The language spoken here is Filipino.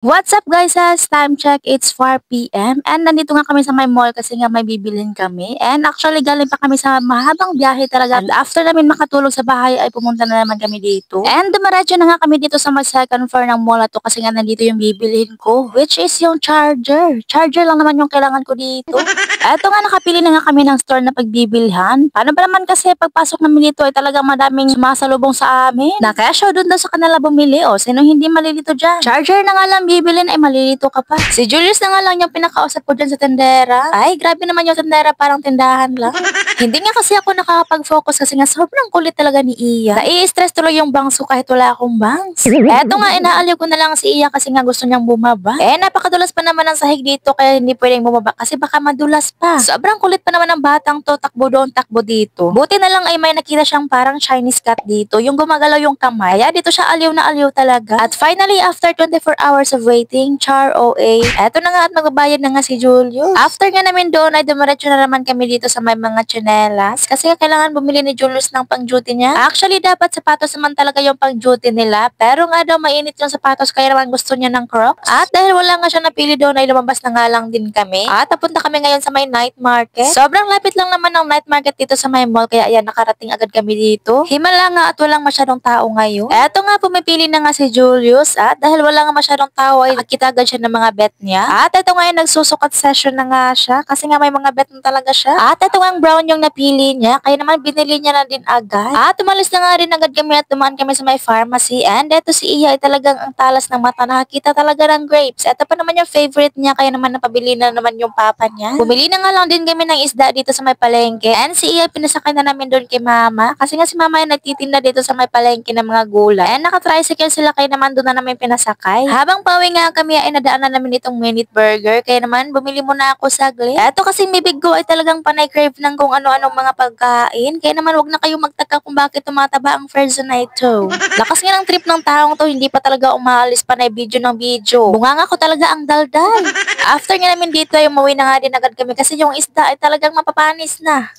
What's up guys, time check, it's 4 p.m. and nandito nga kami sa may mall kasi nga may bibilhin kami and actually galing pa kami sa mahabang biyahe talaga and after namin makatulog sa bahay ay pumunta na naman kami dito and dumiretso na nga kami dito sa may second floor ng mall na to kasi nga nandito yung bibilhin ko which is yung charger lang naman yung kailangan ko dito. Eto nga nakapili na nga kami ng store na pagbibilhan. Paano ba naman kasi pagpasok namin dito ay talagang madaming sumasalubong sa amin na kesyo doon daw sa kanila bumili o sino hindi malilito dyan. Charger na nga lang bibilin ay malilito ka pa. Si Julius na nga lang yung pinakausap ko dyan sa tendera. Ay, grabe naman yung tendera, parang tindahan lang. Hindi nga kasi ako nakakapag-focus kasi nga sobrang kulit talaga ni Iya. Nai-stress tuloy yung bangs ko kahit wala akong bangs. Eto nga, inaaliw ko na lang si Iya kasi nga gusto niyang bumaba. Napakadulas pa naman ang sahig dito kaya hindi pwedeng bumaba kasi baka madulas pa. Sobrang kulit pa naman ng batang to, takbo doon, takbo dito. Buti na lang ay may nakita siyang parang Chinese cat dito, yung gumagalaw yung kamay. Kaya dito siya aliw na aliw talaga. At finally, after 24 hours of waiting, char OA. Eto na nga at magbabayad na nga si Julius. After nga namin doon ay dumiretso na naman kami dito sa may mga tsinelas kasi kailangan bumili ni Julius ng pang-duty niya. Actually, dapat sapatos naman talaga yung pang-duty nila pero nga daw mainit yung sapatos kaya naman gusto niya ng Crocs. At dahil wala nga siya napili doon ay lumabas na nga lang din kami. At napunta kami ngayon sa may night market. Sobrang lapit lang naman ng night market dito sa may mall kaya ayan nakarating agad kami dito. Himala nga at walang masyadong tao ngayon. Eto nga pumipili na nga si Julius at dahil wala nga masyadong tao ay nakita agad siya ng mga bet niya. At ito nga yung nagsusukat session na nga siya kasi nga may mga bet na talaga siya. At ito nga ang brown yung napili niya kaya naman binili niya na din agad. At umalis na nga rin agad kami at dumaan kami sa may pharmacy and eto si Iya ay talagang ang talas ng mata, nakakita talaga ng grapes. Ito pa naman yung favorite niya kaya naman napabili na naman yung papa niya. Bumili na nga lang din kami ng isda dito sa may palengke and si Iya pinasakay na namin doon kay mama kasi nga si mama ay nagtitinda dito sa may palengke ng mga gulay and naka-tricycle sila kaya naman doon na namin pinasakay. Habang pauwi nga kami ay nadaanan namin itong minute burger kaya naman bumili muna ako saglit. Eto kasi may big go ay talagang panay crave ng kung ano-anong mga pagkain kaya naman wag na kayong magtaka kung bakit tumataba ang person na ito. Lakas nga ng trip ng taong to, hindi pa talaga umaalis panay video ng video. Bunganga ko talaga ang daldal. After nga namin dito ay umuwi na nga din agad kami kasi yung isda ay talagang mapapanis na.